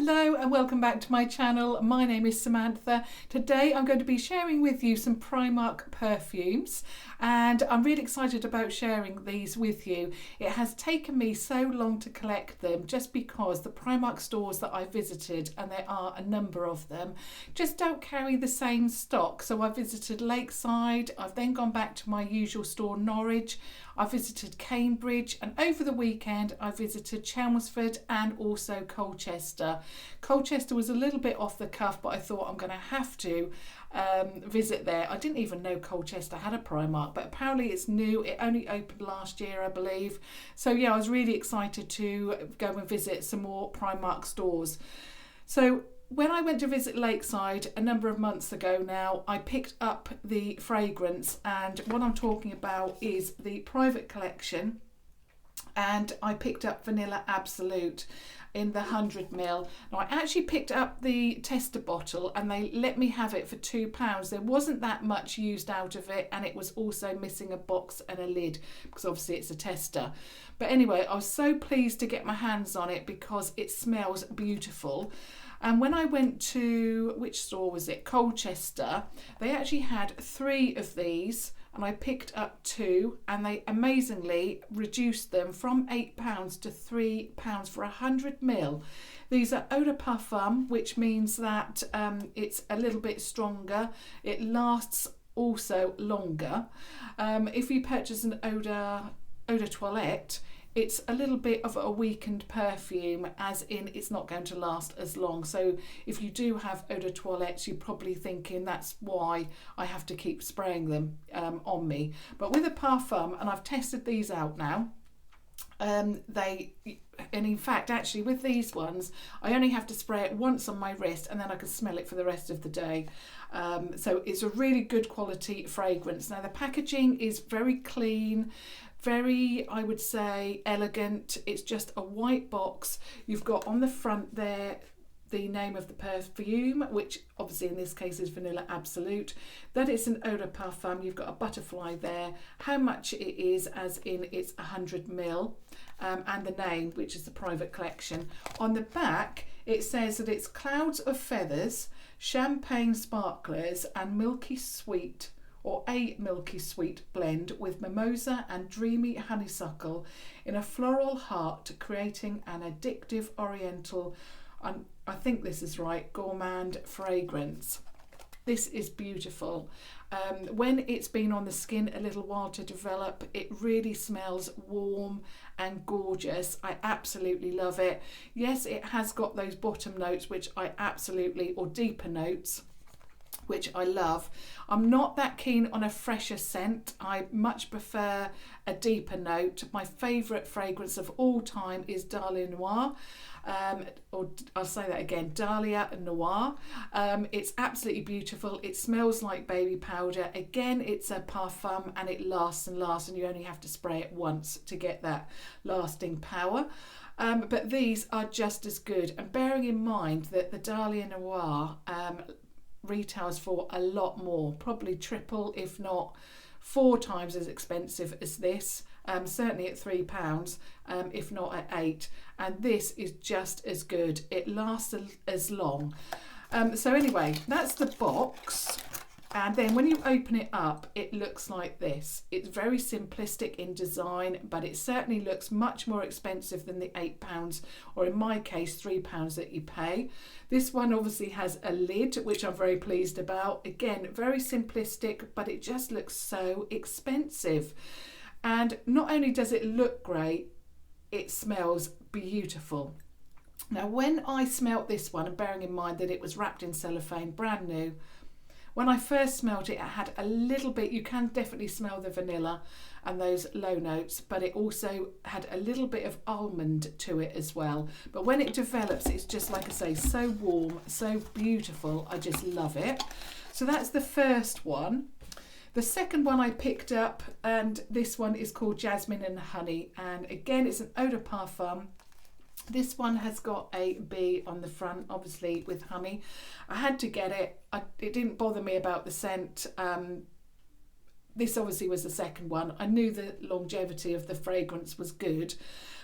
Hello and welcome back to my channel. My name is Samantha. Today I'm going to be sharing with you some Primark perfumes, and I'm really excited about sharing these with you. It has taken me so long to collect them just because the Primark stores that I visited, and there are a number of them, just don't carry the same stock. So I visited Lakeside, I've then gone back to my usual store Norwich, I visited Cambridge, and over the weekend I visited Chelmsford and also Colchester. Colchester was a little bit off the cuff, but I thought I'm going to have to visit there. I didn't even know Colchester had a Primark, but apparently it's new. It only opened last year, I believe. So yeah, I was really excited to go and visit some more Primark stores. So when I went to visit Lakeside a number of months ago now, I picked up the fragrance, and what I'm talking about is the Private Collection, and I picked up Vanilla Absolute in the 100ml. Now I actually picked up the tester bottle and they let me have it for £2. There wasn't that much used out of it, and it was also missing a box and a lid because obviously it's a tester. But anyway, I was so pleased to get my hands on it because it smells beautiful. And when I went to, which store was it? Colchester, they actually had 3 of these, and I picked up 2, and they amazingly reduced them from £8 to £3 for 100ml. These are eau de parfum, which means that it's a little bit stronger. It lasts also longer. If you purchase an eau de toilette, it's a little bit of a weakened perfume, as in it's not going to last as long. So if you do have eau de toilettes, you're probably thinking that's why I have to keep spraying them on me. But with a parfum, and I've tested these out now, and in fact actually with these ones I only have to spray it once on my wrist, and then I can smell it for the rest of the day. So it's a really good quality fragrance. Now the packaging is very clean, very, I would say, elegant. It's just a white box. You've got on the front there the name of the perfume, which obviously in this case is Vanilla Absolute, that it's an eau de parfum. You've got a butterfly there, how much it is, as in it's 100ml, and the name, which is the Private Collection. On the back it says that it's clouds of feathers, champagne sparklers and milky sweet, or a milky sweet blend with mimosa and dreamy honeysuckle in a floral heart, creating an addictive oriental, and I think this is right, gourmand fragrance. This is beautiful. When it's been on the skin a little while to develop, it really smells warm and gorgeous. I absolutely love it. Yes, it has got those bottom notes, which I absolutely, or deeper notes, which I love. I'm not that keen on a fresher scent. I much prefer a deeper note. My favourite fragrance of all time is Dahlia Noir. Or I'll say that again, Dahlia Noir. It's absolutely beautiful. It smells like baby powder. Again, it's a parfum, and it lasts and lasts, and you only have to spray it once to get that lasting power. But these are just as good. And bearing in mind that the Dahlia Noir retails for a lot more, probably triple if not 4 times as expensive as this, certainly at £3, if not at 8, and this is just as good. It lasts as long. So anyway, that's the box, and then when you open it up it looks like this. It's very simplistic in design, but it certainly looks much more expensive than the £8, or in my case £3 that you pay. This one obviously has a lid, which I'm very pleased about. Again, very simplistic, but it just looks so expensive. And not only does it look great, it smells beautiful. Now when I smelt this one, and bearing in mind that it was wrapped in cellophane, brand new, when I first smelled it, it had a little bit, you can definitely smell the vanilla and those low notes, but it also had a little bit of almond to it as well. But when it develops, it's just, like I say, so warm, so beautiful. I just love it. So that's the first one. The second one I picked up, and this one is called Jasmine and Honey, and again it's an eau de parfum. This one has got a bee on the front, obviously with honey. I had to get it. It didn't bother me about the scent. This obviously was the second one. I knew the longevity of the fragrance was good.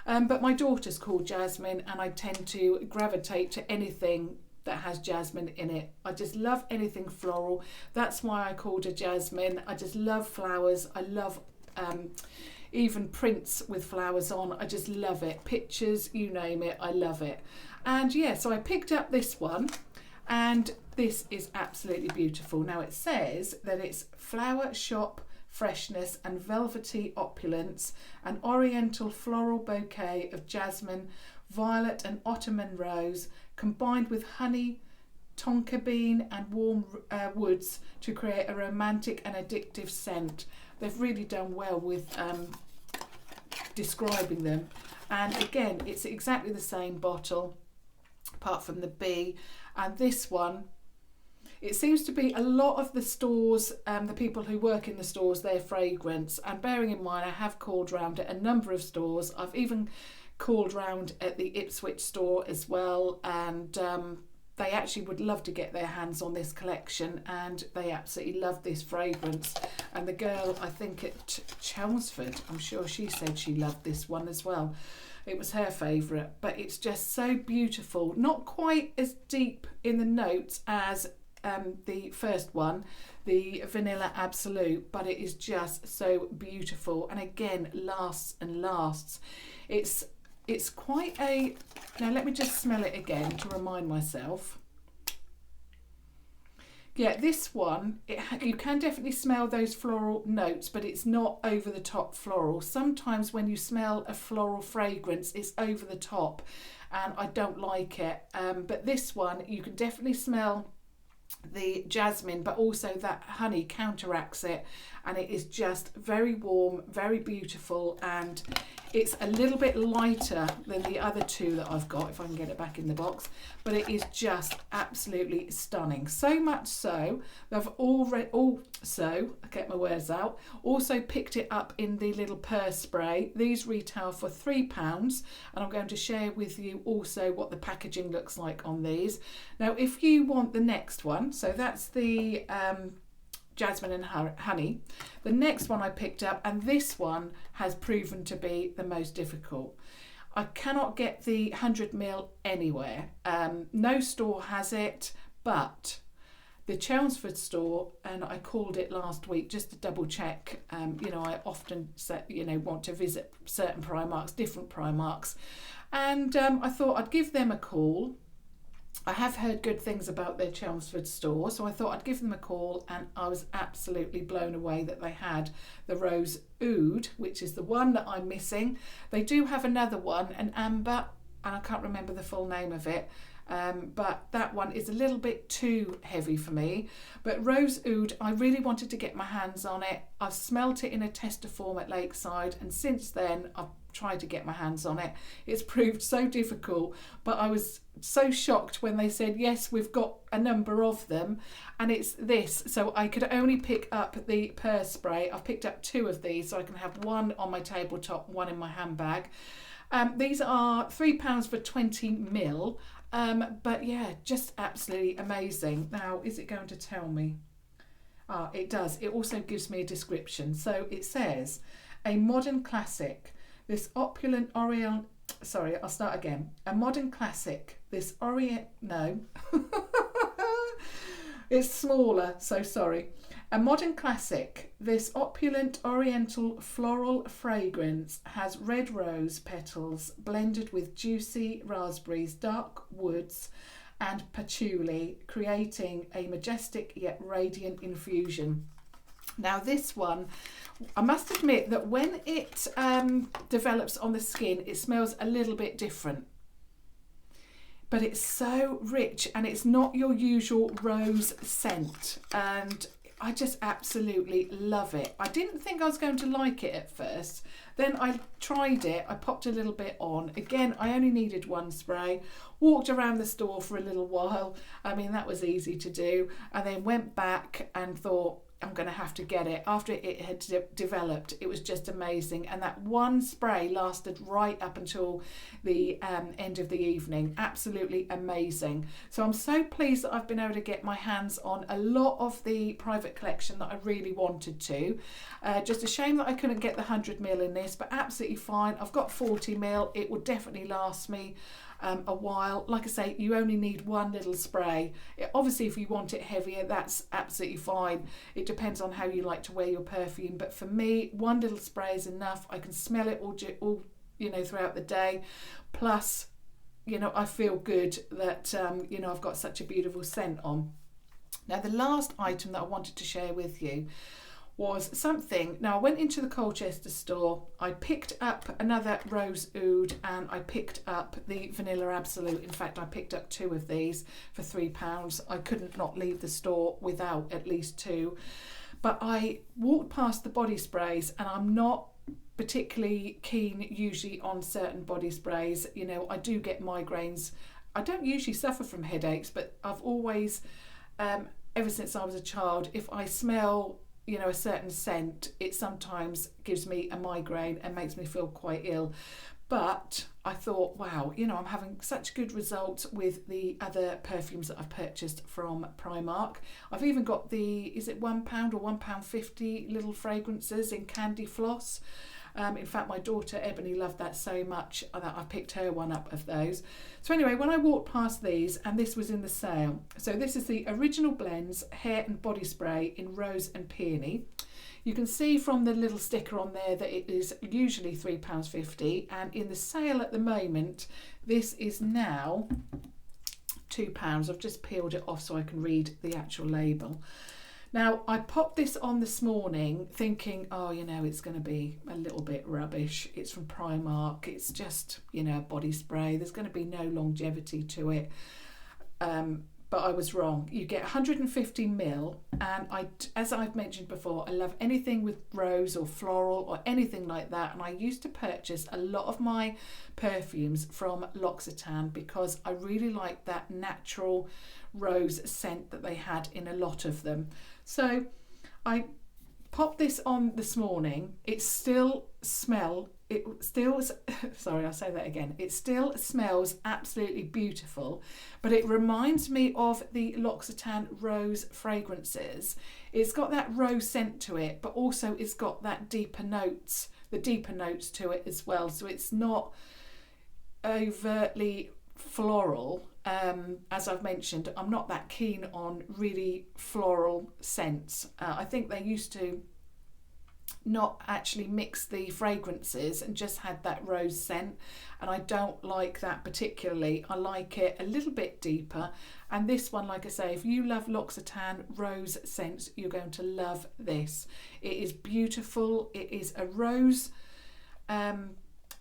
But my daughter's called Jasmine, and I tend to gravitate to anything that has jasmine in it. I just love anything floral. That's why I called her Jasmine. I just love flowers. I love even prints with flowers on. I just love it. Pictures, you name it, I love it. And yeah, so I picked up this one, and this is absolutely beautiful. Now it says that it's flower shop freshness and velvety opulence, an oriental floral bouquet of jasmine, violet and ottoman rose, combined with honey, tonka bean and warm woods to create a romantic and addictive scent. They've really done well with describing them. And again, it's exactly the same bottle, apart from the B. And this one, it seems to be a lot of the stores, the people who work in the stores, their fragrance. And bearing in mind, I have called round at a number of stores. I've even called round at the Ipswich store as well, and they actually would love to get their hands on this collection, and they absolutely love this fragrance. And the girl, I think at Chelmsford, I'm sure she said she loved this one as well. It was her favourite, but it's just so beautiful. Not quite as deep in the notes as the first one, the Vanilla Absolute, but it is just so beautiful, and again lasts and lasts. It's quite a, now let me just smell it again to remind myself. Yeah, this one, you can definitely smell those floral notes, but it's not over the top floral. Sometimes when you smell a floral fragrance, it's over the top, and I don't like it. But this one, you can definitely smell the jasmine, but also that honey counteracts it, and it is just very warm, very beautiful, and it's a little bit lighter than the other two that I've got, if I can get it back in the box, but it is just absolutely stunning. So much so that I've also picked it up in the little purse spray. These retail for £3, and I'm going to share with you also what the packaging looks like on these. Now if you want the next one, so that's the Jasmine and Honey. The next one I picked up, and this one has proven to be the most difficult. I cannot get the 100ml anywhere. No store has it, but the Chelmsford store, and I called it last week just to double check. I often want to visit certain Primarks, different Primarks, and I thought I'd give them a call. I have heard good things about their Chelmsford store, so I thought I'd give them a call, and I was absolutely blown away that they had the Rose Oud, which is the one that I'm missing. They do have another one, an amber, and I can't remember the full name of it, but that one is a little bit too heavy for me. But Rose Oud, I really wanted to get my hands on it. I've smelt it in a tester form at Lakeside, and since then I've tried to get my hands on it. It's proved so difficult, but I was so shocked when they said yes, we've got a number of them, and it's this. So I could only pick up the purse spray. I've picked up 2 of these, so I can have one on my tabletop, one in my handbag. These are £3 for 20ml, but yeah, just absolutely amazing. Now, is it going to tell me? It does. It also gives me a description. So it says, a modern classic, this opulent L'Oreal, sorry, I'll start again. A modern classic, this it's smaller, so sorry. A modern classic, this opulent oriental floral fragrance has red rose petals blended with juicy raspberries, dark woods and patchouli, creating a majestic yet radiant infusion. Now this one, I must admit that when it develops on the skin, it smells a little bit different. But it's so rich, and it's not your usual rose scent, and I just absolutely love it. I didn't think I was going to like it at first. Then I tried it, I popped a little bit on. Again, I only needed one spray. Walked around the store for a little while. I mean, that was easy to do. And then went back and thought, I'm going to have to get it. After it had developed, it was just amazing. And that one spray lasted right up until the end of the evening. Absolutely amazing. So I'm so pleased that I've been able to get my hands on a lot of the private collection that I really wanted to. Just a shame that I couldn't get the 100ml in this, but absolutely fine. I've got 40ml. It will definitely last me a while. Like I say, you only need one little spray. Obviously, if you want it heavier, that's absolutely fine. It depends on how you like to wear your perfume, but for me, one little spray is enough. I can smell it all throughout the day. Plus, I feel good that I've got such a beautiful scent on. Now, the last item that I wanted to share with you was something. Now, I went into the Colchester store, I picked up another Rose Oud, and I picked up the Vanilla Absolute. In fact, I picked up 2 of these for £3. I couldn't not leave the store without at least 2. But I walked past the body sprays, and I'm not particularly keen usually on certain body sprays. I do get migraines. I don't usually suffer from headaches, but I've always, ever since I was a child, if I smell a certain scent, it sometimes gives me a migraine and makes me feel quite ill. But I thought, wow, I'm having such good results with the other perfumes that I've purchased from Primark. I've even got is it £1 or £1.50 little fragrances in candy floss. In fact, my daughter Ebony loved that so much that I picked her one up of those. So anyway, when I walked past these, and this was in the sale. So this is the original Belnds hair and body spray in Rose and Peony. You can see from the little sticker on there that it is usually £3.50, and in the sale at the moment, this is now £2. I've just peeled it off so I can read the actual label. Now, I popped this on this morning thinking, it's going to be a little bit rubbish. It's from Primark. It's just, a body spray. There's going to be no longevity to it. But I was wrong. You get 150ml, and as I've mentioned before, I love anything with rose or floral or anything like that. And I used to purchase a lot of my perfumes from L'Occitane because I really like that natural rose scent that they had in a lot of them. So I popped this on this morning. It still smells absolutely beautiful, but it reminds me of the L'Occitane rose fragrances. It's got that rose scent to it, but also it's got that deeper notes to it as well. So it's not overtly floral. As I've mentioned, I'm not that keen on really floral scents. I think they used to not actually mix the fragrances and just had that rose scent, and I don't like that particularly. I like it a little bit deeper, and this one, like I say, if you love L'Occitane rose scents, you're going to love this. It is beautiful. It is a rose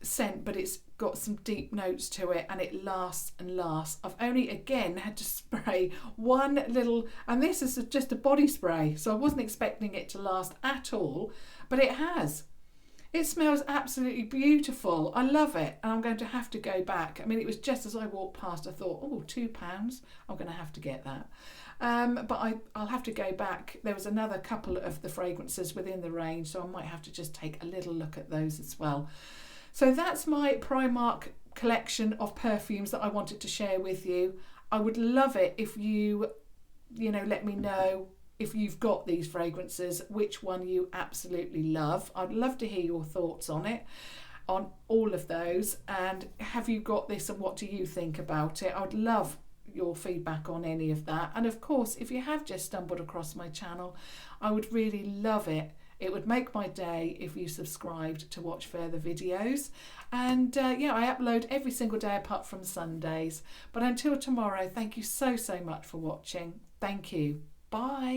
scent, but it's got some deep notes to it, and it lasts and lasts. I've only again had to spray one little, and this is just a body spray, so I wasn't expecting it to last at all, but it has. It smells absolutely beautiful. I love it, and I'm going to have to go back. I mean, it was just as I walked past, I thought, oh, £2, I'm going to have to get that. But I'll have to go back. There was another couple of the fragrances within the range, so I might have to just take a little look at those as well. So that's my Primark collection of perfumes that I wanted to share with you. I would love it if you let me know if you've got these fragrances, which one you absolutely love. I'd love to hear your thoughts on it, on all of those. And have you got this, and what do you think about it? I'd love your feedback on any of that. And of course, if you have just stumbled across my channel, I would really love it. It would make my day if you subscribed to watch further videos. And I upload every single day apart from Sundays. But until tomorrow, thank you so much for watching. Thank you. Bye.